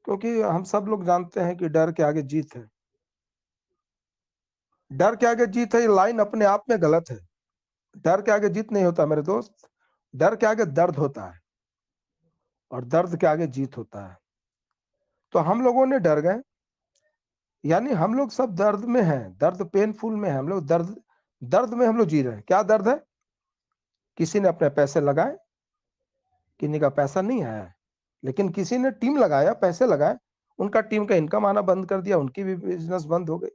क्योंकि हम सब लोग जानते हैं कि डर के आगे जीत है। डर के आगे जीत है, ये लाइन अपने आप में गलत है। डर के आगे जीत नहीं होता मेरे दोस्त। डर के आगे दर्द होता है और दर्द के आगे जीत होता है। तो हम लोगों ने डर गए, यानी हम लोग सब दर्द में हैं, दर्द पेनफुल में है हम लोग, दर्द दर्द में हम लोग जी रहे हैं। क्या दर्द है? किसी ने अपने पैसे लगाए, किसी का पैसा नहीं आया है, लेकिन किसी ने टीम लगाया, पैसे लगाए, उनका टीम का इनकम आना बंद कर दिया, उनकी भी बिजनेस बंद हो गई।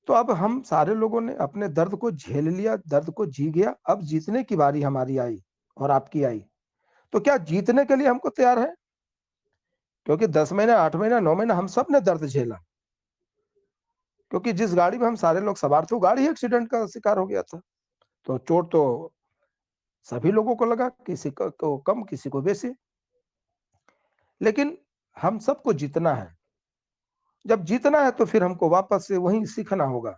तो अब हम सारे लोगों ने अपने दर्द को झेल लिया, दर्द को जी गया। अब जीतने की बारी हमारी आई और आपकी आई। तो क्या जीतने के लिए हमको तैयार है? क्योंकि 10 महीने, 8 महीने, 9 महीने हम सब ने दर्द झेला। क्योंकि जिस गाड़ी में हम सारे लोग सवार थे, वो गाड़ी ही एक्सीडेंट का शिकार हो गया था। तो चोट तो सभी लोगों को लगा, किसी को कम, किसी को बेसी। लेकिन हम सबको जीतना है। जब जीतना है तो फिर हमको वापस से वहीं सीखना होगा,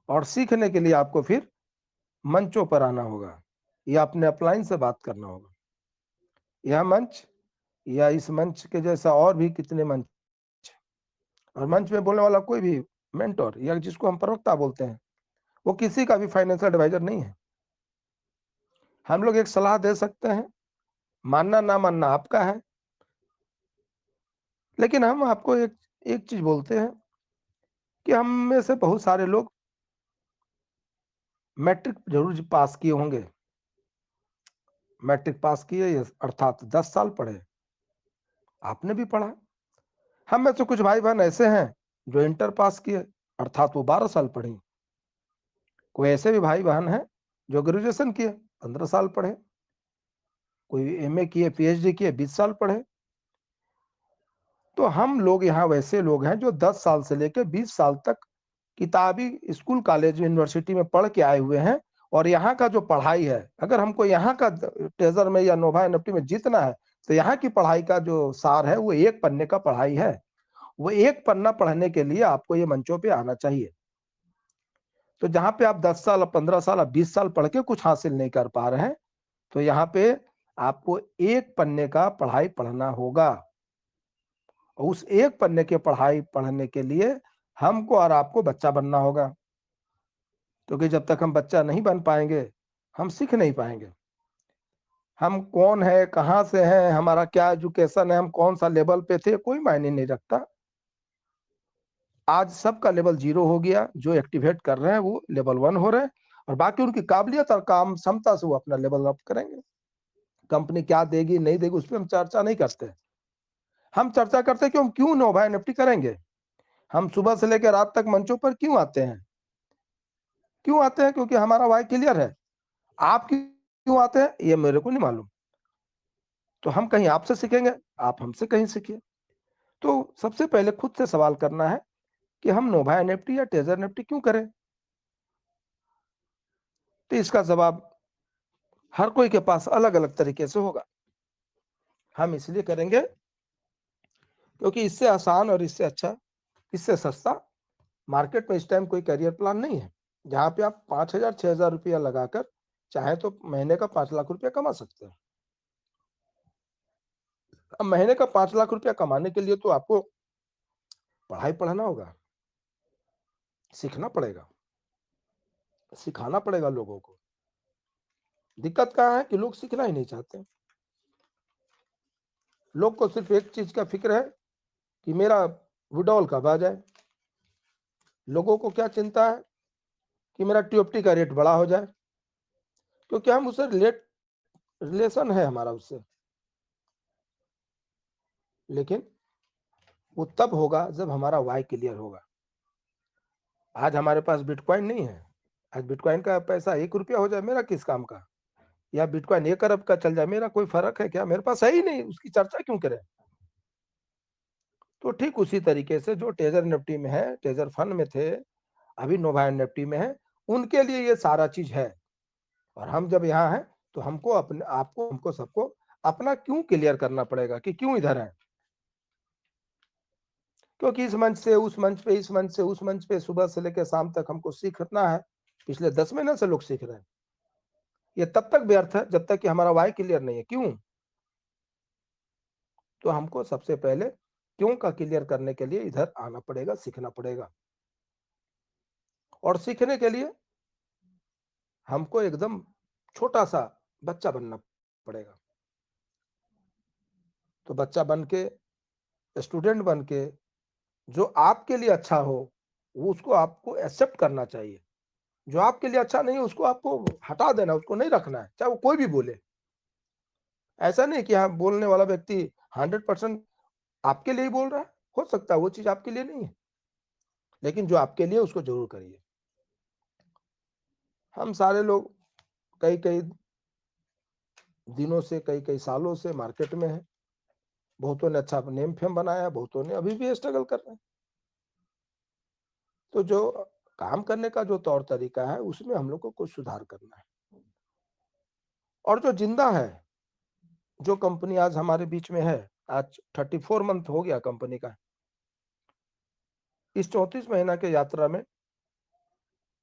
और सीखने के लिए आपको फिर मंचों पर आना होगा, या अपने अपलाइन से बात करना होगा। यह मंच या इस मंच के जैसा और भी कितने मंच, और मंच में बोलने वाला कोई भी मेंटोर या जिसको हम प्रवक्ता बोलते हैं, वो किसी का भी फाइनेंशियल एडवाइजर नहीं है। हम लोग एक सलाह दे सकते हैं, मानना ना मानना आपका है। लेकिन हम आपको एक एक चीज बोलते हैं कि हम में से बहुत सारे लोग मैट्रिक जरूर पास किए होंगे। मैट्रिक पास किए अर्थात 10 साल पढ़े, आपने भी पढ़ा। हम में से कुछ भाई बहन ऐसे हैं जो इंटर पास किए, अर्थात वो 12 साल पढ़े। कोई ऐसे भी भाई बहन हैं जो ग्रेजुएशन किए, 15 साल पढ़े। कोई एमए किए, पीएचडी किए, 20 साल पढ़े। तो हम लोग यहाँ वैसे लोग हैं जो 10 साल से लेकर 20 साल तक किताबी स्कूल, कॉलेज, यूनिवर्सिटी में पढ़ के आए हुए हैं। और यहाँ का जो पढ़ाई है, अगर हमको यहाँ का ट्रेजर में या नोभा एनएफटी में जीतना है, तो यहाँ की पढ़ाई का जो सार है वो एक पन्ने का पढ़ाई है। वो एक पन्ना पढ़ने के लिए आपको ये मंचों पे आना चाहिए। तो जहां पे आप 10 साल, 15 साल, 20 साल पढ़ के कुछ हासिल नहीं कर पा रहे हैं, तो यहाँ पे आपको एक पन्ने का पढ़ाई पढ़ना होगा। और उस एक पन्ने के पढ़ाई पढ़ने के लिए हमको और आपको बच्चा बनना होगा। क्योंकि जब तक हम बच्चा नहीं बन पाएंगे, हम सीख नहीं पाएंगे। हम कौन है, कहां से हैं, हमारा क्या एजुकेशन है, हम कौन सा लेवल पे थे, कोई मायने नहीं रखता। आज सबका लेवल 0 हो गया। जो एक्टिवेट कर रहे हैं वो लेवल 1 हो रहे हैं, और बाकी उनकी काबिलियत और काम क्षमता से वो अपना लेवल अप करेंगे। कंपनी क्या देगी नहीं देगी उस पर हम चर्चा नहीं करते। हम चर्चा करते कि हम क्यों नोभा एनएफटी करेंगे। हम सुबह से लेकर रात तक मंचों पर क्यों आते हैं? क्यों आते हैं? क्योंकि हमारा वाई क्लियर है। आप क्यों आते हैं ये मेरे को नहीं मालूम। तो हम कहीं आपसे सीखेंगे, आप हमसे कहीं सीखिए। तो सबसे पहले खुद से सवाल करना है कि हम नोभा एनएफटी या टेजर एनएफटी क्यों करें। तो इसका जवाब हर कोई के पास अलग अलग तरीके से होगा। हम इसलिए करेंगे क्योंकि इससे आसान और इससे अच्छा, इससे सस्ता मार्केट में इस टाइम कोई करियर प्लान नहीं है, जहां पे आप 5,000 6,000 रुपया लगाकर चाहे तो महीने का 5 लाख रुपया कमा सकते हैं। अब महीने का 5 लाख रुपया कमाने के लिए तो आपको पढ़ाई पढ़ना होगा, सीखना पड़ेगा, सिखाना पड़ेगा लोगों को। दिक्कत कहाँ है कि लोग सीखना ही नहीं चाहते। लोग को सिर्फ एक चीज का फिक्र है कि मेरा विड्रॉल कब आ जाए। लोगों को क्या चिंता है कि मेरा टीओएफटी का रेट बड़ा हो जाए, क्योंकि हम उससे रिलेशन है हमारा उससे। लेकिन वो तब होगा जब हमारा वाई क्लियर होगा। आज हमारे पास बिटकॉइन नहीं है। आज बिटकॉइन का पैसा 1 रुपया हो जाए, मेरा किस काम का? या बिटकॉइन 1 अरब का चल जाए, मेरा कोई फर्क है क्या? मेरे पास है ही नहीं, उसकी चर्चा क्यों करें? तो ठीक उसी तरीके से जो टेजर एनएफटी में है, टेजर फंड में थे, अभी नोवा एनएफटी में है, उनके लिए ये सारा चीज है। और हम जब यहाँ हैं तो हमको अपने आपको, हमको सबको अपना क्यों क्लियर करना पड़ेगा कि क्यों इधर है। क्योंकि इस मंच से उस मंच पे, इस मंच से उस मंच पे सुबह से लेकर शाम तक हमको सीखना है। पिछले 10 महीने से लोग सीख रहे हैं। ये तब तक व्यर्थ है जब तक कि हमारा वाई क्लियर नहीं है। क्यों? तो हमको सबसे पहले क्यों का क्लियर करने के लिए इधर आना पड़ेगा, सीखना पड़ेगा। और सीखने के लिए हमको एकदम छोटा-सा बच्चा बनना पड़ेगा। तो बच्चा बन के, स्टूडेंट बन के, जो आपके लिए अच्छा हो, वो उसको आपको एक्सेप्ट करना चाहिए। जो आपके लिए अच्छा नहीं है, उसको आपको हटा देना, उसको नहीं रखना है, चाहे वो कोई भी बोले। ऐसा नहीं कि हाँ, बोलने वाला व्यक्ति 100% आपके लिए ही बोल रहा है, हो सकता है वो चीज़ आपके लिए नहीं है, लेकिन जो आपके लिए उसको ज़रूर करिए। हम सारे लोग कई-कई दिनों से, कई-कई सालों से मार्केट में हैं। बहुतों ने अच्छा नेम फेम बनाया है, बहुतों ने अभी भी स्ट्रगल कर रहे हैं। तो जो काम करने का जो तौर तरीका है, उसमें हम लोग को कुछ सुधार करना है। और जो जिंदा है, जो कंपनी आज हमारे बीच में है, आज 34 मंथ हो गया कंपनी का। इस 34 महीना के यात्रा में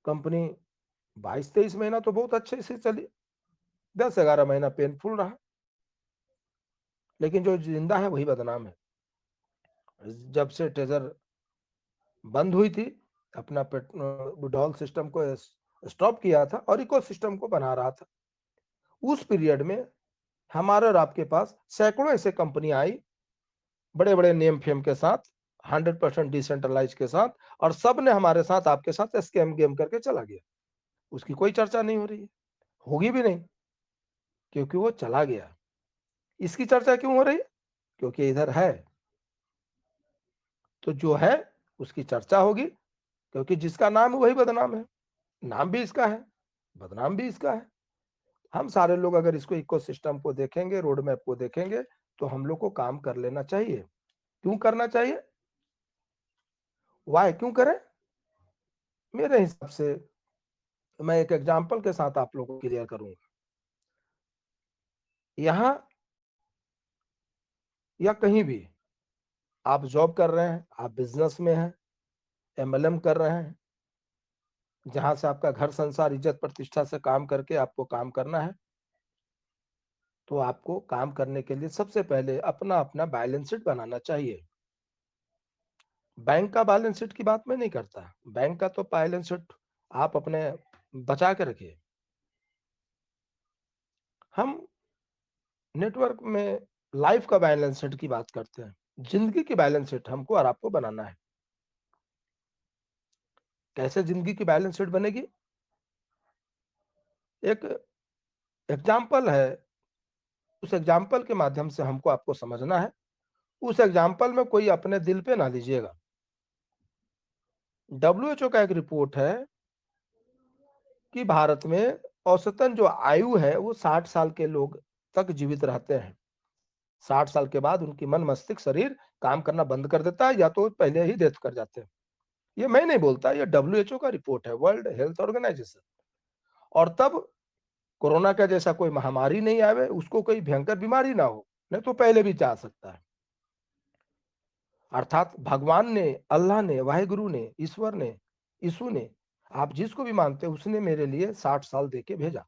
कंपनी 22-23 महीना तो बहुत अच्छे से चली, 10-11 महीना पेनफुल रहा, लेकिन जो जिंदा है वही बदनाम है। जब से ट्रेजर बंद हुई थी, अपना विड्रॉल सिस्टम को स्टॉप किया था और इको सिस्टम को बना रहा था, उस पीरियड में हमारे और आपके पास सैकड़ों ऐसे कंपनी आई, बड़े बड़े नेम फेम के साथ, 100% डिसेंट्रलाइज के साथ, और सब ने हमारे साथ, आपके साथ स्कैम गेम करके चला गया। उसकी कोई चर्चा नहीं हो रही है, होगी भी नहीं, क्योंकि वो चला गया। इसकी चर्चा क्यों हो रही है? क्योंकि इधर है, तो जो है उसकी चर्चा होगी, क्योंकि जिसका नाम है वही बदनाम है। नाम भी इसका है, बदनाम भी इसका है। हम सारे लोग अगर इसको इकोसिस्टम को देखेंगे, रोड मैप को देखेंगे, तो हम लोग को काम कर लेना चाहिए। क्यों करना चाहिए? वाई क्यों करें? मेरे हिसाब से मैं एक एग्जांपल के साथ आप लोगों को क्लियर करूंगा। यहाँ या कहीं भी आप जॉब कर रहे हैं, आप बिजनेस में हैं, एमएलएम कर रहे हैं, जहां से आपका घर संसार इज्जत प्रतिष्ठा से काम करके आपको काम करना है, तो आपको काम करने के लिए सबसे पहले अपना अपना बैलेंस शीट बनाना चाहिए। बैंक का बैलेंस शीट की बात मैं नहीं करता, बैंक का तो बैलेंस शीट आप अपने बचा के रखिए। हम नेटवर्क में लाइफ का बैलेंस शीट की बात करते हैं, जिंदगी की बैलेंस शीट हमको और आपको बनाना है। कैसे जिंदगी की बैलेंस शीट बनेगी? एक एग्जाम्पल है, उस एग्जाम्पल के माध्यम से हमको आपको समझना है। उस एग्जाम्पल में कोई अपने दिल पे ना लीजिएगा। डब्ल्यूएचओ का एक रिपोर्ट है कि भारत में औसतन जो आयु है वो 60 साल के लोग तक जीवित रहते हैं। 60 साल के बाद उनकी मन मस्तिष्क शरीर काम करना बंद कर देता है, या तो पहले ही डेथ कर जाते हैं। ये मैं नहीं बोलता, ये डब्ल्यूएचओ का रिपोर्ट है, वर्ल्ड हेल्थ ऑर्गेनाइजेशन। और तब कोरोना का जैसा कोई महामारी नहीं आवे, उसको कोई भयंकर बीमारी ना हो, नहीं तो पहले भी जा सकता है। अर्थात भगवान ने, अल्लाह ने, वाहिगुरु ने, ईश्वर ने, यीशु ने, आप जिसको भी मानते हैं, उसने मेरे लिए 60 साल देके भेजा।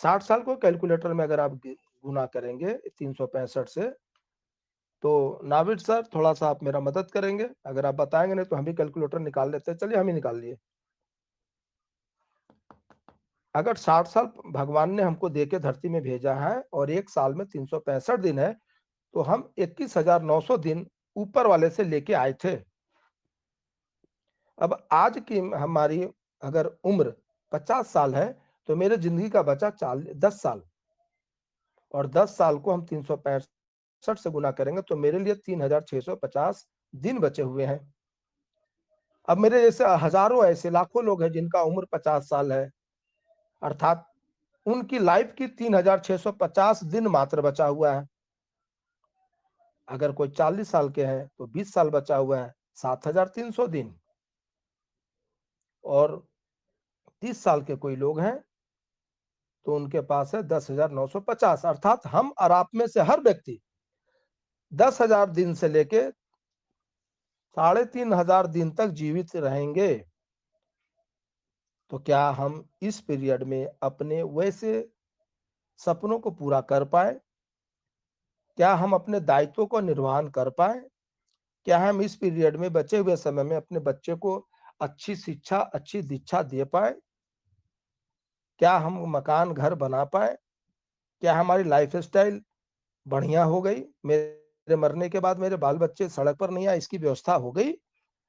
60 साल को कैलकुलेटर में अगर आप गुना करेंगे 365 से, तो नाविद सर थोड़ा सा आप मेरा मदद करेंगे, अगर आप बताएंगे नहीं तो हम भी कैलकुलेटर निकाल लेते हैं। चलिए हम ही निकाल लिए। अगर 60 साल भगवान ने हमको देके धरती में भेजा है और एक साल में 365 दिन है, तो हम 21,900 दिन ऊपर वाले से लेके आए थे। अब आज की हमारी अगर उम्र 50 साल है, तो मेरे जिंदगी का बचा 10 साल, और 10 साल को हम 365 से गुना करेंगे तो मेरे लिए 3,650 दिन बचे हुए हैं। अब मेरे जैसे हजारों ऐसे लाखों लोग हैं जिनका उम्र 50 साल है, अर्थात उनकी लाइफ की 3,650 दिन मात्र बचा हुआ है। अगर कोई 40 साल के हैं तो 20 साल बचा हुआ है, 7,300 दिन। और 30 साल के कोई लोग हैं तो उनके पास है 10,950, अर्थात हम और आप में से हर व्यक्ति 10,000 दिन से लेके 3,500 दिन तक जीवित रहेंगे। तो क्या हम इस पीरियड में अपने वैसे सपनों को पूरा कर पाए क्या हम अपने दायित्वों को निर्वहन कर पाए? क्या हम इस पीरियड में बचे हुए समय में अपने बच्चे को अच्छी शिक्षा, अच्छी दीक्षा दे पाए? क्या हम मकान, घर बना पाए? क्या हमारी लाइफ़स्टाइल बढ़िया हो गई? मेरे मरने के बाद मेरे बाल-बच्चे सड़क पर नहीं आए, इसकी व्यवस्था हो गई?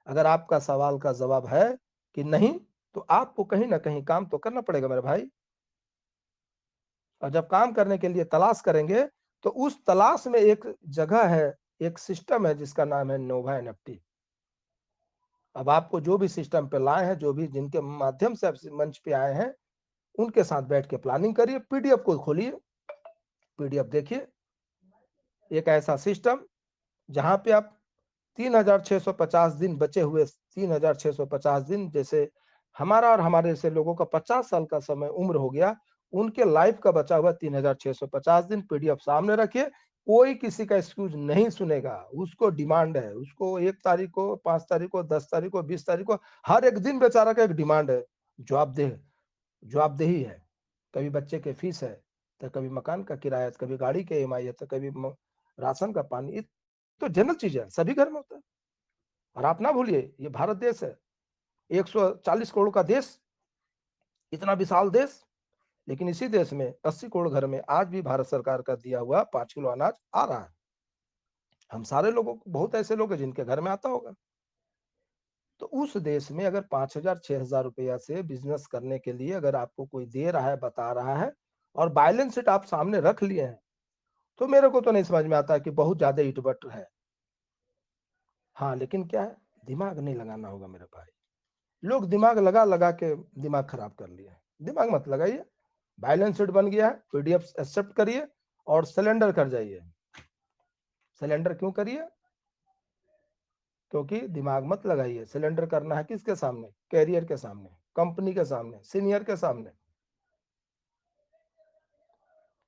अगर आपका सवाल का जवाब है कि नहीं, तो आपको कहीं न कहीं काम तो करना पड़ेगा मेरे भाई। और जब काम करने के लिए तलाश करेंगे, तो उस तलाश में एक जगह है, एक सिस्टम है जिसका नाम है नोवा एनएफटी। अब आपको जो भी सिस्टम पे लाए हैं, जो भी जिनके माध्यम से आप मंच पे आए हैं, उनके साथ बैठ के प्लानिंग करिए, पीडीएफ को खोलिए, पीडीएफ देखिए। एक ऐसा सिस्टम जहाँ पे आप 3650 दिन बचे हुए 3650 दिन, जैसे हमारा और हमारे जैसे लोगों का 50 साल का समय उम्र हो गया, उनके लाइफ का बचा हुआ 3650 दिन पीडीएफ सामने रखिए। कोई किसी का एक्सक्यूज नहीं सुनेगा, उसको डिमांड है, उसको 1 तारीख को, 5 तारीख को, 10 तारीख को, 20 तारीख को, हर एक दिन बेचारा का एक डिमांड है। जवाबदेह जवाबदेही है। कभी बच्चे के फीस है, तो कभी मकान का किराया, तो कभी गाड़ी के ईएमआई है, तो कभी राशन का पानी। ये तो जनरल चीज है, सभी घर में होता है। और आप ना भूलिए, ये भारत देश है, 140 करोड़ का देश, इतना विशाल देश, लेकिन इसी देश में 80 करोड़ घर में आज भी भारत सरकार का दिया हुआ 5 किलो अनाज आ रहा है। हम सारे लोगों को, बहुत ऐसे लोग हैं जिनके घर में आता होगा। तो उस देश में अगर 5,000 6,000 रुपया से बिजनेस करने के लिए अगर आपको कोई दे रहा है, बता रहा है, और बैलेंस शीट आप सामने रख लिए हैं, तो मेरे को तो नहीं समझ में आता कि बहुत ज्यादा इटबट है। हाँ, लेकिन क्या है, दिमाग नहीं लगाना होगा मेरे भाई। लोग दिमाग लगा लगा के दिमाग खराब कर लिए। दिमाग मत लगाइए, बैलेंस शीट बन गया है, पीडीएफ एक्सेप्ट करिए और सिलेंडर कर जाइए। सिलेंडर क्यों करिए? क्योंकि दिमाग मत लगाइए। सिलेंडर करना है किसके सामने? कैरियर के सामने, कंपनी के सामने, सीनियर के सामने।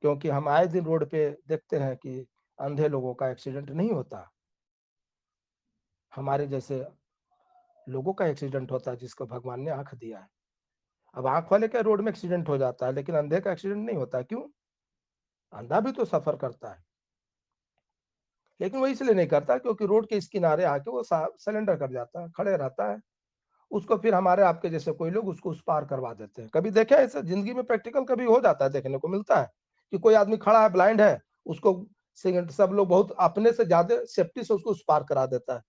क्योंकि हम आए दिन रोड पे देखते हैं कि अंधे लोगों का एक्सीडेंट नहीं होता, हमारे जैसे लोगों का एक्सीडेंट होता है जिसको भगवान ने आंख दिया है। अब आंख वाले का रोड में एक्सीडेंट हो जाता है, लेकिन अंधे का एक्सीडेंट नहीं होता। क्यों? अंधा भी तो सफर करता है, लेकिन वो इसलिए नहीं करता क्योंकि रोड के इस किनारे आके वो सिलेंडर कर जाता है, खड़े रहता है। उसको फिर हमारे आपके जैसे कोई लोग उसको उस पार करवा देते हैं। कभी देखे ऐसा जिंदगी में? प्रैक्टिकल कभी हो जाता है, देखने को मिलता है कि कोई आदमी खड़ा है, ब्लाइंड है, उसको सब लोग बहुत अपने से ज्यादा सेफ्टी से उसको उस पार करा देता है।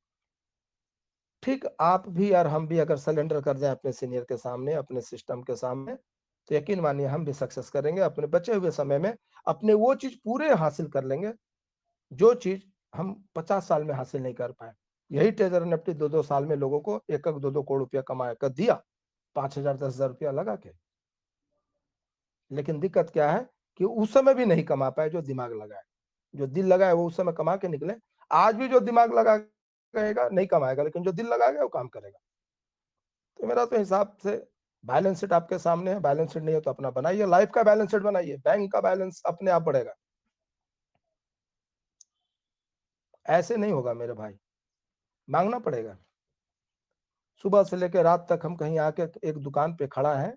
ठीक आप भी और हम भी अगर सरेंडर कर जाए अपने सीनियर के सामने, अपने सिस्टम के सामने, तो यकीन मानिए हम भी सक्सेस करेंगे। अपने बचे हुए समय में अपने वो चीज पूरे हासिल कर लेंगे जो चीज हम 50 साल में हासिल नहीं कर पाए। यही ट्रेजर निफ्टी 2-2 साल में लोगों को 1-1 2-2 करोड़ रुपया कमा कर दिया, 5,000 10,000 रुपया लगा के। लेकिन दिक्कत क्या है कि उस समय भी नहीं कमा पाए जो दिमाग लगाए। जो दिल लगाए वो उस समय कमा के निकले। आज भी जो दिमाग लगा कहेगा नहीं कमाएगा, लेकिन जो दिल लगाएगा वो काम करेगा। तो मेरा तो हिसाब से बैलेंस शीट आपके सामने है। बैलेंस शीट नहीं है तो अपना बनाइए, लाइफ का बैलेंस शीट बनाइए, बैंक का बैलेंस अपने आप बढ़ेगा। ऐसे नहीं होगा मेरे भाई, मांगना पड़ेगा। सुबह से लेकर रात तक हम कहीं आके एक दुकान पे खड़ा है,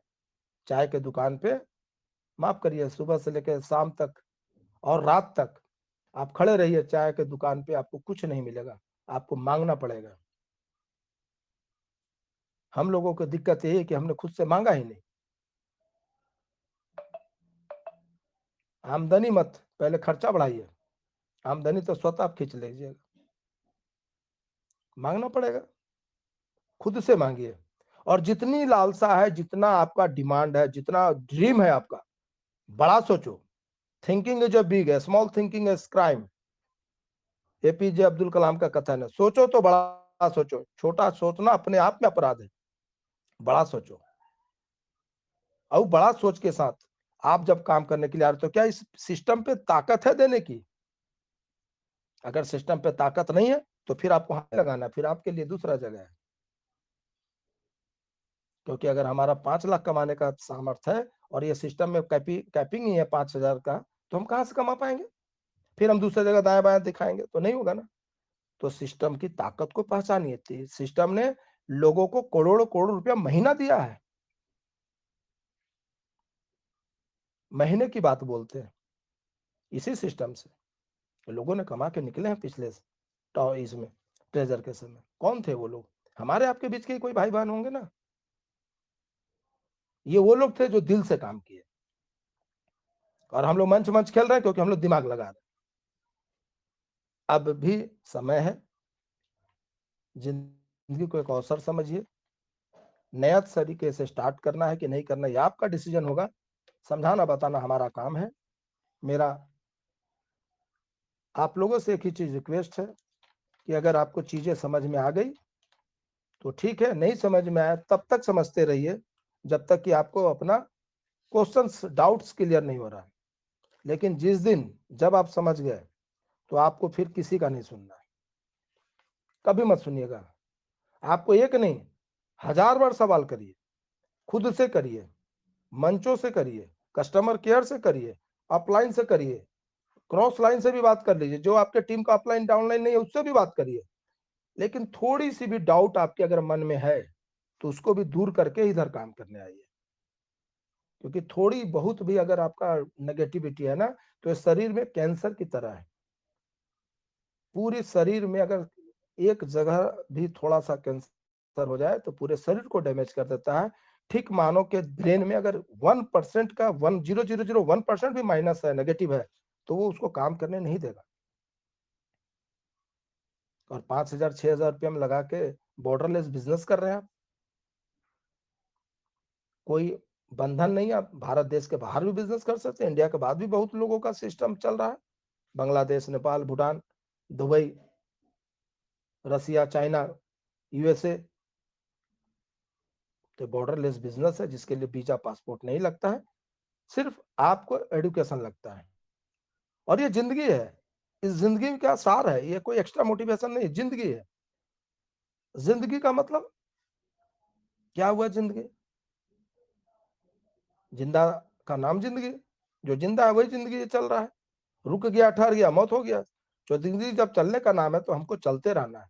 चाय के दुकान पे, माफ करिए, सुबह से लेकर शाम तक और रात तक आप खड़े रहिए चाय के दुकान पे, आपको कुछ नहीं मिलेगा, आपको मांगना पड़ेगा। हम लोगों को दिक्कत यही है कि हमने खुद से मांगा ही नहीं। आमदनी मत, पहले खर्चा बढ़ाइए, आमदनी तो स्वतः आप खींच लीजिएगा। मांगना पड़ेगा, खुद से मांगिए। और जितनी लालसा है, जितना आपका डिमांड है, जितना ड्रीम है आपका, बड़ा सोचो। थिंकिंग इज अ बिग है, small thinking is crime. APJ Abdul Kalam का कथन है। सोचो तो बड़ा सोचो, छोटा सोचना अपने आप में अपराध है। बड़ा सोचो, और बड़ा सोच के साथ आप जब काम करने के लिए आ रहे हो, तो क्या इस सिस्टम पे ताकत है देने की? अगर सिस्टम पे ताकत नहीं है तो फिर आपको हाथ लगाना है, फिर आपके लिए दूसरा जगह है। क्योंकि अगर हमारा 5 लाख कमाने का सामर्थ्य है और ये सिस्टम में कैपिंग ही है 5,000 का, तो हम कहां से कमा पाएंगे? फिर हम दूसरी जगह दाएं बाएं दिखाएंगे तो नहीं होगा ना। तो सिस्टम की ताकत को पहचानिए थी। सिस्टम ने लोगों को करोड़ों करोड़ रुपया महीना दिया है। महीने की बात बोलते हैं इसी सिस्टम से। लोगों ने कमा के निकले हैं पिछले इसमें ट्रेजर के समय। कौन थे वो लोग? हमारे आपके बीच के कोई भाई बहन होंगे ना। ये वो लोग थे जो दिल से काम किए, और हम लोग मंच मंच खेल रहे हैं क्योंकि हम लोग दिमाग लगा रहे हैं। अब भी समय है, जिंदगी को एक अवसर समझिए। नया तरीके से स्टार्ट करना है कि नहीं करना, ये आपका डिसीजन होगा। समझाना बताना हमारा काम है। मेरा आप लोगों से एक ही चीज रिक्वेस्ट है कि अगर आपको चीजें समझ में आ गई तो ठीक है, नहीं समझ में आया तब तक समझते रहिए जब तक कि आपको अपना क्वेश्चंस डाउट्स क्लियर नहीं हो रहा है। लेकिन जिस दिन जब आप समझ गए तो आपको फिर किसी का नहीं सुनना है, कभी मत सुनिएगा। आपको एक नहीं 1000 बार सवाल करिए, खुद से करिए, मंचों से करिए, कस्टमर केयर से करिए, अपलाइन से करिए, क्रॉस लाइन से भी बात कर लीजिए, जो आपके टीम का अपलाइन डाउनलाइन नहीं है उससे भी बात करिए। लेकिन थोड़ी सी भी डाउट आपके अगर मन में है तो उसको भी दूर करके इधर काम करने आइए। क्योंकि थोड़ी बहुत भी अगर आपका नेगेटिविटी है ना, तो ये शरीर में कैंसर की तरह है। पूरे शरीर में अगर एक जगह भी थोड़ा सा कैंसर हो जाए तो पूरे शरीर को डैमेज कर देता है। ठीक मानो के ब्रेन में अगर 1% का 1,000,001% भी माइनस है, नेगेटिव है, तो वो उसको काम करने नहीं देगा। और 5,000 6,000 रुपये में लगा के बॉर्डरलेस बिजनेस कर रहे हैं आप। कोई बंधन नहीं, आप भारत देश के बाहर भी बिजनेस कर सकते हैं। इंडिया के बाद भी बहुत लोगों का सिस्टम चल रहा है, बांग्लादेश, नेपाल, भूटान, दुबई, रसिया, चाइना, यूएसए। तो बॉर्डरलेस बिजनेस है जिसके लिए वीजा पासपोर्ट नहीं लगता है, सिर्फ आपको एडुकेशन लगता है। और ये जिंदगी है, इस जिंदगी का सार है, ये कोई एक्स्ट्रा मोटिवेशन नहीं, जिंदगी है। जिंदगी का मतलब क्या हुआ? जिंदगी, जिंदा का नाम जिंदगी, जो जिंदा है वही जिंदगी चल रहा है। रुक गया, ठहर गया, मौत हो गया। तो जिंदगी जब चलने का नाम है तो हमको चलते रहना है।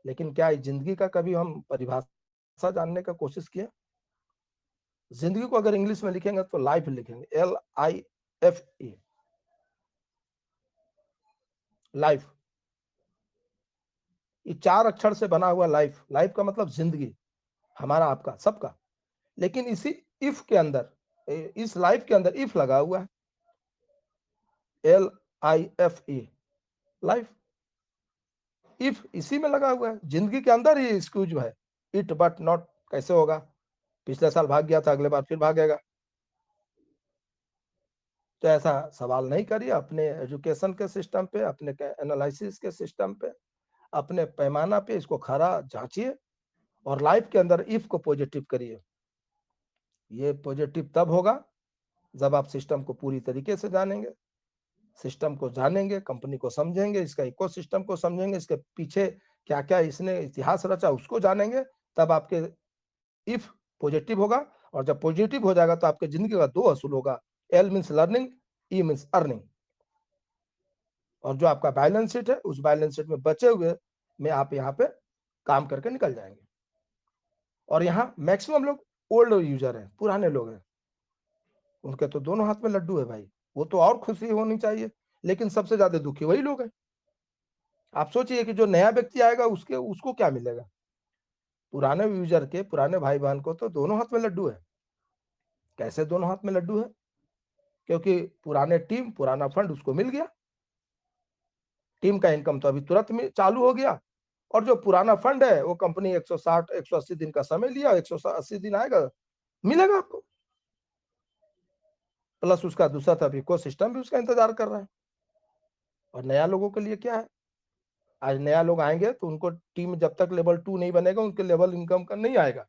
लेकिन क्या जिंदगी का कभी हम परिभाषा जानने का कोशिश किया? जिंदगी को अगर इंग्लिश में लिखेंगे तो लाइफ लिखेंगे, LIFE, लाइफ। ये 4 अक्षर से बना हुआ लाइफ। लाइफ का मतलब जिंदगी, हमारा, आपका, सबका। लेकिन इसी इफ के अंदर, इस लाइफ के अंदर इफ लगा हुआ है, LIFE, लाइफ। इफ इसी में लगा हुआ है, जिंदगी के अंदर ही एक्सक्यूज है। इट बट नॉट कैसे होगा? पिछले साल भाग गया था, अगले बार फिर भागेगा। तो ऐसा सवाल नहीं करिए। अपने एजुकेशन के सिस्टम पे, अपने एनालिसिस के सिस्टम पे, अपने पैमाना पे इसको खरा जांचिए और लाइफ के अंदर इफ को पॉजिटिव करिए। ये पॉजिटिव तब होगा जब आप सिस्टम को पूरी तरीके से जानेंगे, सिस्टम को जानेंगे, कंपनी को समझेंगे, इसका इकोसिस्टम को समझेंगे, इसके पीछे क्या क्या इसने इतिहास रचा उसको जानेंगे। तब आपके इफ पॉजिटिव होगा। और जब पॉजिटिव हो जाएगा तो आपके जिंदगी का 2 असूल होगा, L means learning, E means earning. और जो आपका बैलेंस शीट है, उस बैलेंस शीट में बचे हुए में आप यहाँ पे काम करके निकल जाएंगे। और यहाँ मैक्सिमम लोग ओल्ड यूजर हैं, पुराने लोग हैं, उनके तो दोनों हाथ में लड्डू है भाई। वो तो और खुशी होनी चाहिए, लेकिन सबसे ज्यादा दुखी वही लोग हैं। आप सोचिए कि जो नया व्यक्ति आएगा उसको क्या मिलेगा? पुराने यूजर के, पुराने भाई बहन को तो दोनों हाथ में लड्डू है। कैसे दोनों हाथ में लड्डू है? क्योंकि पुराने टीम, पुराना फंड उसको मिल गया। टीम का इनकम तो अभी तुरंत में चालू हो गया। और जो पुराना फंड है वो कंपनी 160 180 दिन का समय लिया, 180 दिन आएगा, मिलेगा आपको। प्लस उसका दूसरा था इको सिस्टम भी उसका इंतजार कर रहा है। और नया लोगों के लिए क्या है? आज नया लोग आएंगे तो उनको टीम जब तक लेवल 2 नहीं बनेगा उनके लेवल इनकम का नहीं आएगा।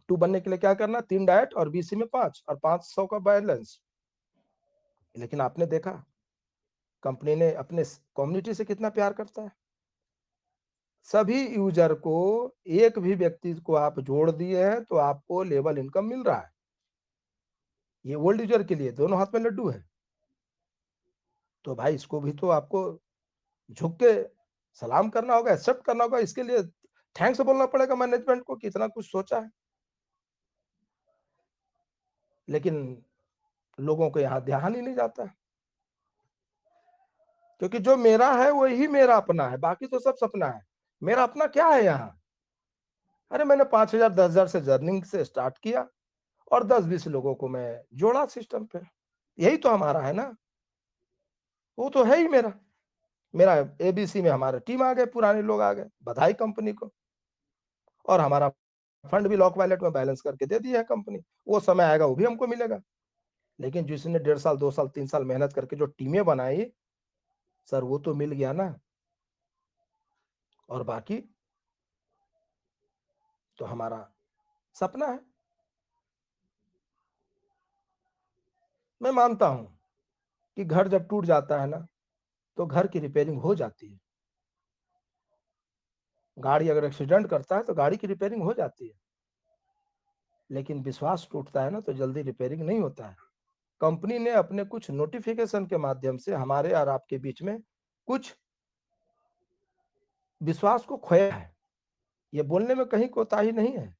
2 बनने के लिए क्या करना? 3 डाइट और BC में 5 और 500 का बैलेंस। लेकिन आपने देखा कंपनी ने अपने कम्युनिटी से कितना प्यार करता है। सभी यूजर को, एक भी व्यक्ति को आप जोड़ दिए हैं तो आपको लेवल इनकम मिल रहा है। ये ओल्ड यूजर के लिए दोनों हाथ में लड्डू है। तो भाई इसको भी तो आपको झुक के सलाम करना होगा, एक्सेप्ट करना होगा। इसके लिए थैंक्स बोलना पड़ेगा मैनेजमेंट को कि इतना कुछ सोचा है। लेकिन लोगों को यहाँ ध्यान ही नहीं जाता है। क्योंकि जो मेरा है वही मेरा अपना है, बाकी तो सब सपना है। मेरा अपना क्या है यहाँ? अरे मैंने 5,000 10,000 से जर्निंग से स्टार्ट किया और 10-20 लोगों को मैं जोड़ा सिस्टम पे। यही तो हमारा है ना, वो तो है ही मेरा। मेरा एबीसी में हमारा टीम आ गए, पुराने लोग आ गए, बधाई कंपनी को। और हमारा फंड भी लॉक वॉलेट में बैलेंस करके दे दिया है कंपनी। वो समय आएगा वो भी हमको मिलेगा। लेकिन जिसने 1.5 साल 2 साल 3 साल मेहनत करके जो टीमें बनाई सर, वो तो मिल गया ना। और बाकी तो हमारा सपना है। मैं मानता हूं कि घर जब टूट जाता है ना तो घर की रिपेयरिंग हो जाती है। गाड़ी अगर एक्सीडेंट करता है तो गाड़ी की रिपेयरिंग हो जाती है। लेकिन विश्वास टूटता है ना तो जल्दी रिपेयरिंग नहीं होता है। कंपनी ने अपने कुछ नोटिफिकेशन के माध्यम से हमारे और आपके बीच में कुछ विश्वास को खोया है। ये बोलने में कहीं कोताही नहीं है।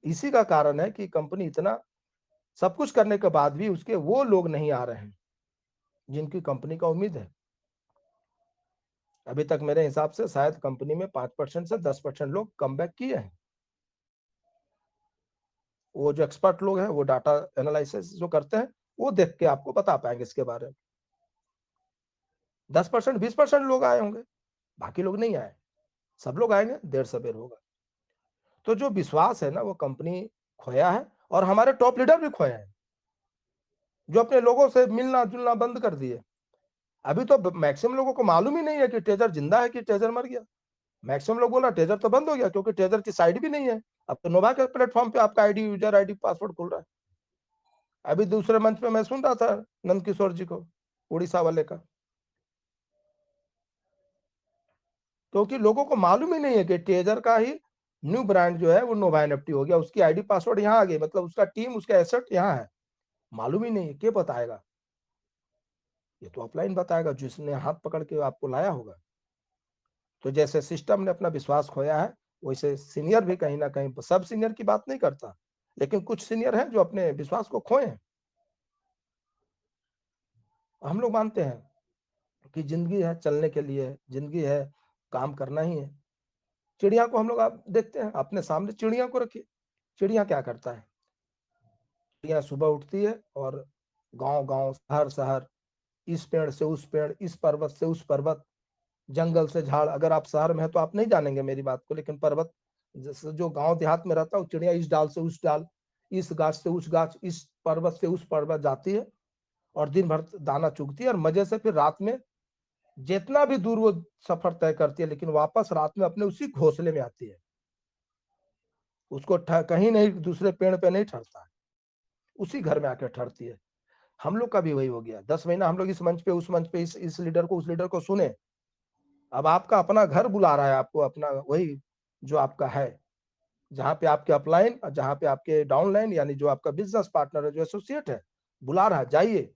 इसी का कारण है कि कंपनी इतना सब कुछ करने के बाद भी उसके वो लोग नहीं आ रहे हैं जिनकी कंपनी का उम्मीद है। अभी तक मेरे हिसाब से शायद कंपनी में 5% से 10% लोग कम बैक किए हैं। वो जो एक्सपर्ट लोग हैं, वो डाटा एनालिसिस जो करते हैं, वो देख के आपको बता पाएंगे इसके बारे में। 10% 20% लोग आए होंगे, बाकी लोग नहीं आए। सब लोग आएंगे, देर सबेर होगा। तो जो विश्वास है ना, वो कंपनी खोया है और हमारे टॉप लीडर भी खोए हैं, जो अपने लोगों से मिलना जुलना बंद कर दिए। अभी तो मैक्सिमम लोगों को मालूम ही नहीं है कि टेजर जिंदा है कि टेजर मर गया। मैक्सिमम लोग बोला टेजर तो बंद हो गया, क्योंकि टेजर की साइड भी नहीं है। अब तो नोवा के प्लेटफॉर्म पे आपका आईडी, यूजर आईडी, पासवर्ड खुल रहा है। अभी दूसरे मंच पे मैं सुन रहा था नंद किशोर जी को, उड़ीसा वाले का, क्योंकि लोगों को मालूम ही नहीं है कि टेजर का ही न्यू ब्रांड जो है वो नोवा एनएफटी हो गया। उसकी आईडी पासवर्ड यहाँ आ गई, मतलब उसका टीम, उसका एसेट यहाँ है। मालूम ही नहीं है, क्या बताएगा? ये तो ऑफलाइन बताएगा, जिसने हाथ पकड़ के आपको लाया होगा। तो जैसे सिस्टम ने अपना विश्वास खोया है, वैसे सीनियर भी कहीं ना कहीं, सब सीनियर की बात नहीं करता, लेकिन कुछ सीनियर हैं जो अपने विश्वास को खोए हैं। हम लोग मानते हैं कि जिंदगी है चलने के लिए, जिंदगी है काम करना ही है। चिड़िया को हम लोग आप देखते हैं अपने सामने, चिड़िया को रखिए। चिड़िया क्या करता है? चिड़िया सुबह उठती है और गांव गांव, शहर शहर, इस पेड़ से उस पेड़, इस पर्वत से उस पर्वत, जंगल से झाड़। अगर आप शहर में है तो आप नहीं जानेंगे मेरी बात को, लेकिन पर्वत जैसे जो गांव देहात में रहता है, चिड़िया इस डाल से उस डाल, इस गाछ से उस गाछ, इस पर्वत से उस पर्वत जाती है और दिन भर दाना चुगती है और मजे से फिर रात में जितना भी दूर वो सफर तय करती है, लेकिन वापस रात में अपने उसी घोंसले में आती है। उसको कहीं नहीं, दूसरे पेड़ पे नहीं ठहरता है, उसी घर में आकर ठहरती है। हम लोग का भी वही हो गया। 10 महीना हम लोग इस मंच पे उस मंच पे, इस लीडर को उस लीडर को सुने। अब आपका अपना घर बुला रहा है आपको, अपना वही जो आपका है, जहां पे आपके अपलाइन और जहां पे आपके डाउनलाइन, यानी जो आपका बिजनेस पार्टनर है, जो एसोसिएट है, बुला रहा है। जाइए,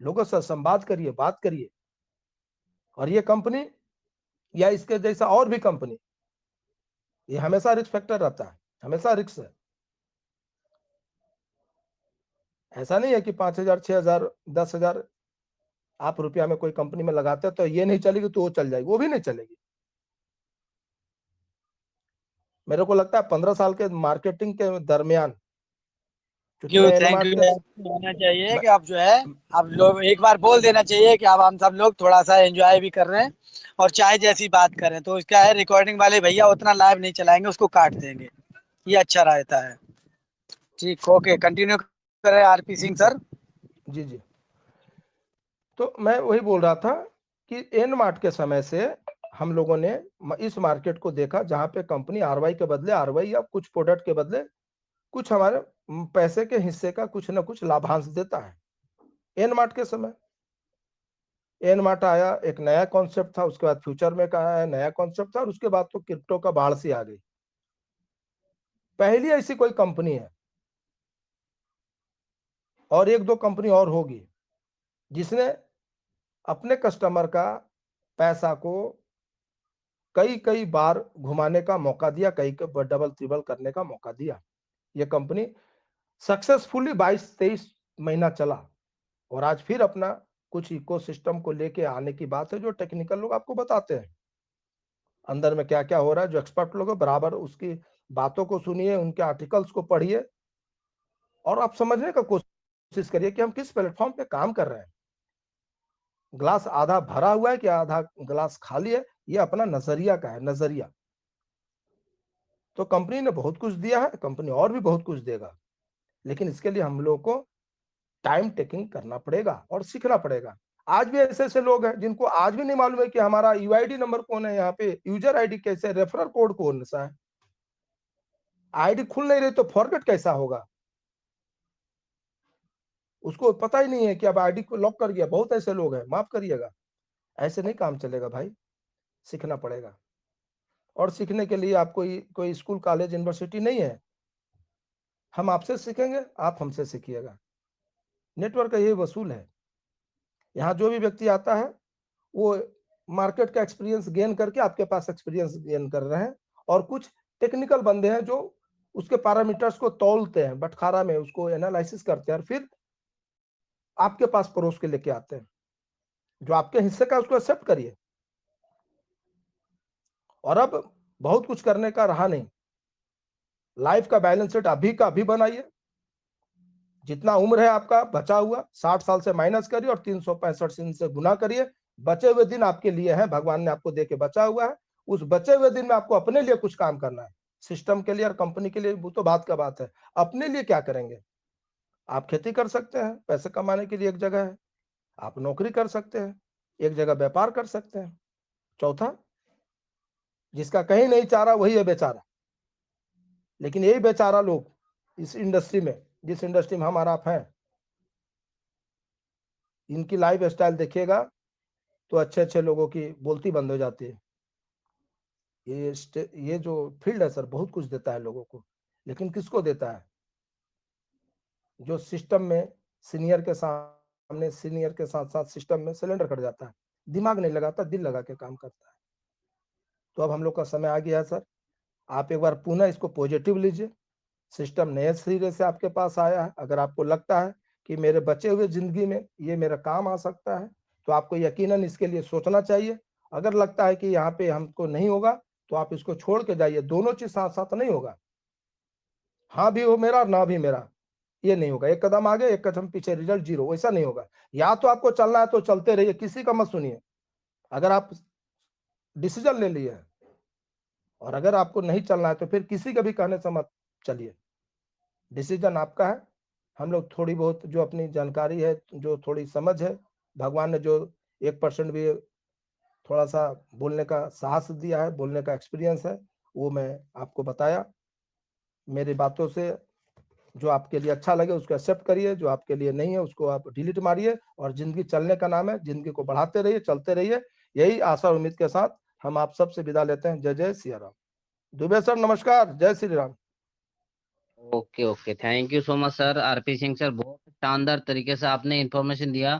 लोगों से संवाद करिए, बात करिए। और ये कंपनी या इसके जैसा और भी कंपनी, ये हमेशा रिस्क फैक्टर रहता है, हमेशा रिस्क है। ऐसा नहीं है कि 5,000 6,000 10,000 आप रुपया में कोई कंपनी में लगाते हो तो ये नहीं चलेगी तो वो चल जाएगी, वो भी नहीं चलेगी। मेरे को लगता है 15 साल के मार्केटिंग के दरमियान, क्योंकि मैं थैंक एनमार्ट यू। के आपको होना चाहिए मैं, कि आप जो है, आप लोग एक बार बोल देना चाहिए कि अब हम सब लोग थोड़ा सा एंजॉय भी कर रहे हैं और चाहे जैसी बात करें, तो क्या है, रिकॉर्डिंग वाले भैया उतना लाइव नहीं चलाएंगे, उसको काट देंगे। ये अच्छा रहता है। ठीक, ओके, कंटिन्यू करें आरपी जी सिंह सर, सर। जी जी। तो मैं वही बोल रहा था कि एनमार्ट के समय से हम लोगों ने इस मार्केट को देखा, जहां पे कंपनी आरवाई के बदले, आरवाई या कुछ प्रोडक्ट के बदले कुछ हमारे पैसे के हिस्से का कुछ ना कुछ लाभांश देता है। एनमार्ट के समय एनमार्ट आया, एक नया कॉन्सेप्ट था, उसके बाद फ्यूचर में का आया नया कॉन्सेप्ट था, और उसके बाद तो क्रिप्टो का बाढ़ सी आ गई। पहली ऐसी कोई कंपनी है, और एक दो कंपनी और होगी, जिसने अपने कस्टमर का पैसा को कई कई बार घुमाने का मौका दिया, कई डबल ट्रिबल करने का मौका दिया। ये कंपनी सक्सेसफुली 22-23 महीना चला और आज फिर अपना कुछ इकोसिस्टम को लेके आने की बात है, जो टेक्निकल लोग आपको बताते हैं अंदर में क्या क्या हो रहा है। जो एक्सपर्ट लोग बराबर उसकी बातों को सुनिए, उनके आर्टिकल्स को पढ़िए और आप समझने का कोशिश करिए कि हम किस प्लेटफॉर्म पे काम कर रहे हैं। ग्लास आधा भरा हुआ है कि आधा ग्लास खाली है, ये अपना नजरिया का है, नजरिया। तो कंपनी ने बहुत कुछ दिया है, कंपनी और भी बहुत कुछ देगा, लेकिन इसके लिए हम लोग को टाइम टेकिंग करना पड़ेगा और सीखना पड़ेगा। आज भी ऐसे ऐसे लोग हैं जिनको आज भी नहीं मालूम है कि हमारा यूआईडी नंबर कौन है, यहाँ पे यूजर आईडी कैसे, रेफरल कोड कौन सा है। आईडी खुल नहीं रही तो फॉरगेट कैसा होगा, उसको पता ही नहीं है कि अब आईडी को लॉक कर गया। बहुत ऐसे लोग हैं, माफ करिएगा, ऐसे नहीं काम चलेगा भाई, सीखना पड़ेगा। और सीखने के लिए आपको कोई स्कूल कॉलेज यूनिवर्सिटी नहीं है, हम आपसे सीखेंगे, आप हमसे सीखिएगा। नेटवर्क का यही वसूल है। यहाँ जो भी व्यक्ति आता है वो मार्केट का एक्सपीरियंस गेन करके आपके पास एक्सपीरियंस गेन कर रहे हैं, और कुछ टेक्निकल बंदे हैं जो उसके पैरामीटर्स को तौलते हैं, बटखारा में उसको एनालिसिस करते हैं और फिर आपके पास परोस के लेके आते हैं। जो आपके हिस्से का उसको एक्सेप्ट करिए। और अब बहुत कुछ करने का रहा नहीं, लाइफ का बैलेंस शीट अभी का अभी बनाइए। जितना उम्र है आपका बचा हुआ 60 साल से माइनस करिए और 365 दिन से गुना करिए। बचे हुए दिन आपके लिए हैं, भगवान ने आपको देके बचा हुआ है। उस बचे हुए दिन में आपको अपने लिए कुछ काम करना है। सिस्टम के लिए और कंपनी के लिए वो तो बात का बात है, अपने लिए क्या करेंगे। आप खेती कर सकते हैं, पैसे कमाने के लिए एक जगह है। आप नौकरी कर सकते हैं, एक जगह व्यापार कर सकते हैं। चौथा, जिसका कहीं नहीं चारा वही है बेचारा। लेकिन यही बेचारा लोग इस इंडस्ट्री में, जिस इंडस्ट्री में हमारा आप हैं, इनकी लाइफ स्टाइल देखिएगा तो अच्छे अच्छे लोगों की बोलती बंद हो जाती है। ये जो फील्ड है सर, बहुत कुछ देता है लोगों को, लेकिन किसको देता है? जो सिस्टम में सीनियर के सामने, सीनियर के साथ साथ सिस्टम में सिलेंडर कट जाता है, दिमाग नहीं लगाता, दिल लगा के काम करता है। तो अब हम लोग का समय आ गया है सर, आप एक बार पुनः इसको पॉजिटिव लीजिए। सिस्टम नए सिरे से आपके पास आया है। अगर आपको लगता है कि मेरे बचे हुए जिंदगी में ये मेरा काम आ सकता है, तो आपको यकीनन इसके लिए सोचना चाहिए। अगर लगता है कि यहाँ पे हमको नहीं होगा, तो आप इसको छोड़ के जाइए। दोनों चीज साथ साथ नहीं होगा, हाँ भी हो मेरा ना भी मेरा, ये नहीं होगा। एक कदम आगे एक कदम पीछे, रिजल्ट जीरो, वैसा नहीं होगा। या तो आपको चलना है तो चलते रहिए, किसी का मत सुनिए। अगर आप डिसीजन ले लिए, और अगर आपको नहीं चलना है तो फिर किसी के भी कहने से मत चलिए। डिसीजन आपका है। हम लोग थोड़ी बहुत जो अपनी जानकारी है, जो थोड़ी समझ है, भगवान ने जो 1% भी थोड़ा सा बोलने का साहस दिया है, बोलने का एक्सपीरियंस है, वो मैं आपको बताया। मेरी बातों से जो आपके लिए अच्छा लगे उसको एक्सेप्ट करिए, जो आपके लिए नहीं है उसको आप डिलीट मारिए। और जिंदगी चलने का नाम है, जिंदगी को बढ़ाते रहिए, चलते रहिए। यही आशा और उम्मीद के साथ हम आप सबसे विदा लेते हैं। जय जय सिया राम। दुबे सर नमस्कार, जय Shri Ram. Okay okay, thank you so much sir. RP Singh sir, बहुत शानदार तरीके से आपने इन्फॉर्मेशन दिया।